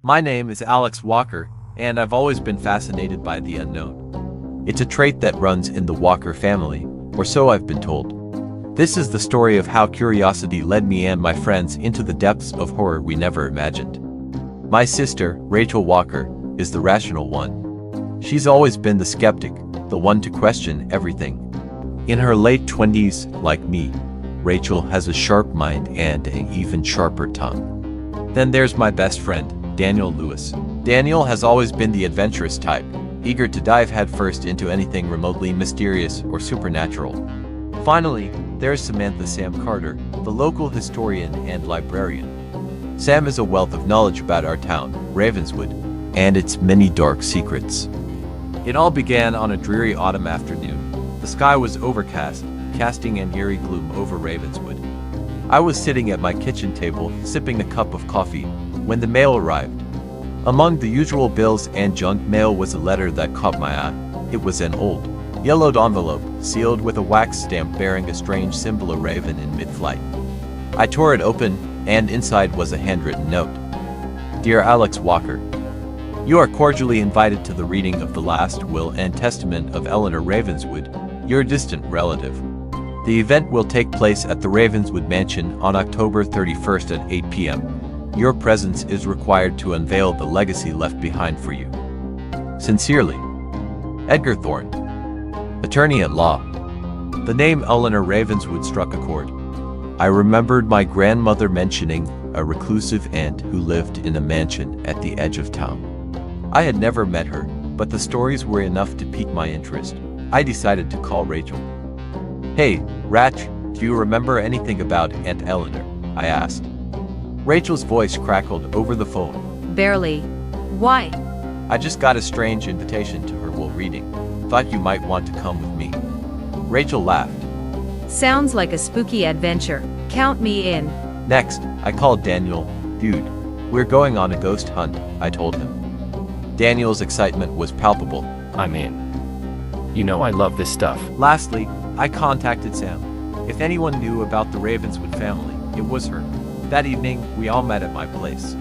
My name is Alex Walker, and I've always been fascinated by the unknown. It's a trait that runs in the Walker family, or so I've been told. This is the story of how curiosity led me and my friends into the depths of horror we never imagined. My sister, Rachel Walker, is the rational one. She's always been the skeptic, the one to question everything. In her late 20s, like me, Rachel has a sharp mind and an even sharper tongue. Then there's my best friend, Daniel Lewis. Daniel has always been the adventurous type, eager to dive headfirst into anything remotely mysterious or supernatural. Finally, there's Samantha Sam Carter, the local historian and librarian. Sam is a wealth of knowledge about our town, Ravenswood, and its many dark secrets. It all began on a dreary autumn afternoon. The sky was overcast, casting an eerie gloom over Ravenswood. I was sitting at my kitchen table, sipping a cup of coffee, when the mail arrived. Among the usual bills and junk mail was a letter that caught my eye. It was an old, yellowed envelope, sealed with a wax stamp bearing a strange symbol, a raven in mid-flight. I tore it open, and inside was a handwritten note. Dear Alex Walker, you are cordially invited to the reading of the last will and testament of Eleanor Ravenswood, your distant relative. The event will take place at the Ravenswood Mansion on October 31st at 8 p.m. Your presence is required to unveil the legacy left behind for you. Sincerely, Edgar Thorne, Attorney at Law. The name Eleanor Ravenswood struck a chord. I remembered my grandmother mentioning a reclusive aunt who lived in a mansion at the edge of town. I had never met her, but the stories were enough to pique my interest. I decided to call Rachel. Hey, Rach, do you remember anything about Aunt Eleanor? I asked. Rachel's voice crackled over the phone. Barely. Why? I just got a strange invitation to her will reading. Thought you might want to come with me. Rachel laughed. Sounds like a spooky adventure. Count me in. Next, I called Daniel. Dude, we're going on a ghost hunt, I told him. Daniel's excitement was palpable. I'm in. You know I love this stuff. Lastly, I contacted Sam. If anyone knew about the Ravenswood family, it was her. That evening, we all met at my place.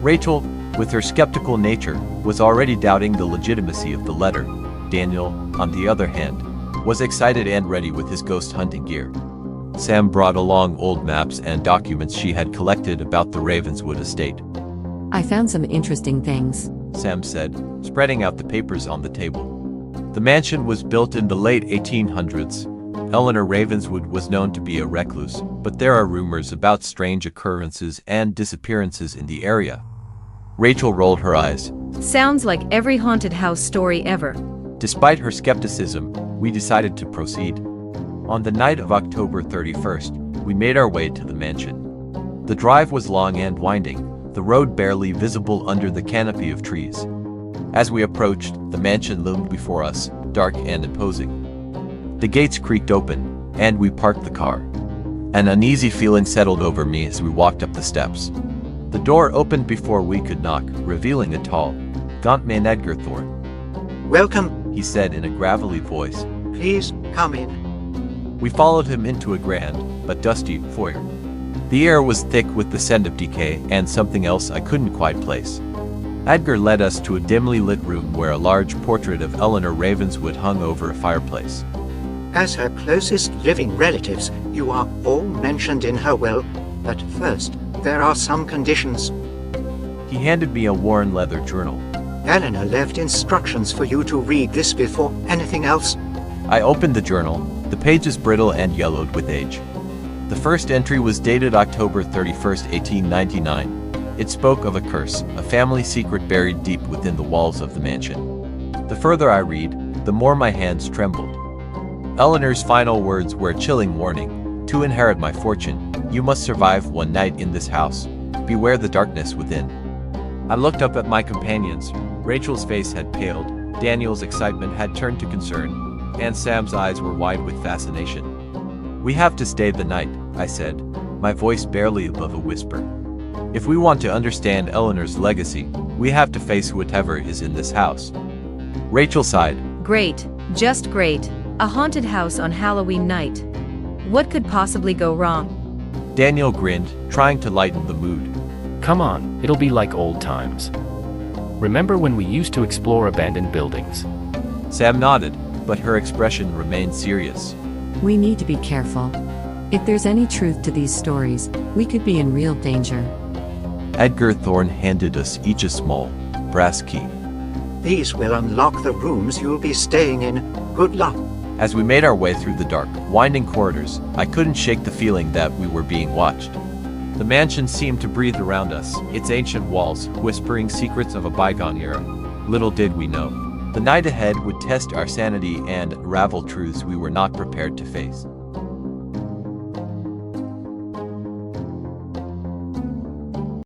Rachel, with her skeptical nature, was already doubting the legitimacy of the letter. Daniel, on the other hand, was excited and ready with his ghost hunting gear. Sam brought along old maps and documents she had collected about the Ravenswood estate. I found some interesting things, Sam said, spreading out the papers on the table. The mansion was built in the late 1800s. Eleanor Ravenswood was known to be a recluse, but there are rumors about strange occurrences and disappearances in the area. Rachel rolled her eyes. Sounds like every haunted house story ever. Despite her skepticism, we decided to proceed. On the night of October 31st, we made our way to the mansion. The drive was long and winding, the road barely visible under the canopy of trees. As we approached, the mansion loomed before us, dark and imposing. The gates creaked open, and we parked the car. An uneasy feeling settled over me as we walked up the steps. The door opened before we could knock, revealing a tall, gaunt man, Edgar Thorne. Welcome, He said in a gravelly voice. please come in. We followed him into a grand, but dusty, foyer. The air was thick with the scent of decay and something else I couldn't quite place. Edgar led us to a dimly lit room where a large portrait of Eleanor Ravenswood hung over a fireplace. As her closest living relatives, you are all mentioned in her will, but first, there are some conditions. He handed me a worn leather journal. Eleanor left instructions for you to read this before anything else. I opened the journal, the pages brittle and yellowed with age. The first entry was dated October 31st, 1899. It spoke of a curse, a family secret buried deep within the walls of the mansion. The further I read, the more my hands trembled. Eleanor's final words were a chilling warning. To inherit my fortune, you must survive one night in this house. Beware the darkness within. I looked up at my companions. Rachel's face had paled, Daniel's excitement had turned to concern, and Sam's eyes were wide with fascination. We have to stay the night, I said, my voice barely above a whisper. If we want to understand Eleanor's legacy, we have to face whatever is in this house. Rachel sighed. Great, just great. A haunted house on Halloween night. What could possibly go wrong? Daniel grinned, trying to lighten the mood. Come on, it'll be like old times. Remember when we used to explore abandoned buildings? Sam nodded, but her expression remained serious. We need to be careful. If there's any truth to these stories, we could be in real danger. Edgar Thorne handed us each a small, brass key. These will unlock the rooms you'll be staying in. Good luck. As we made our way through the dark, winding corridors, I couldn't shake the feeling that we were being watched. The mansion seemed to breathe around us, its ancient walls whispering secrets of a bygone era. Little did we know, the night ahead would test our sanity and unravel truths we were not prepared to face.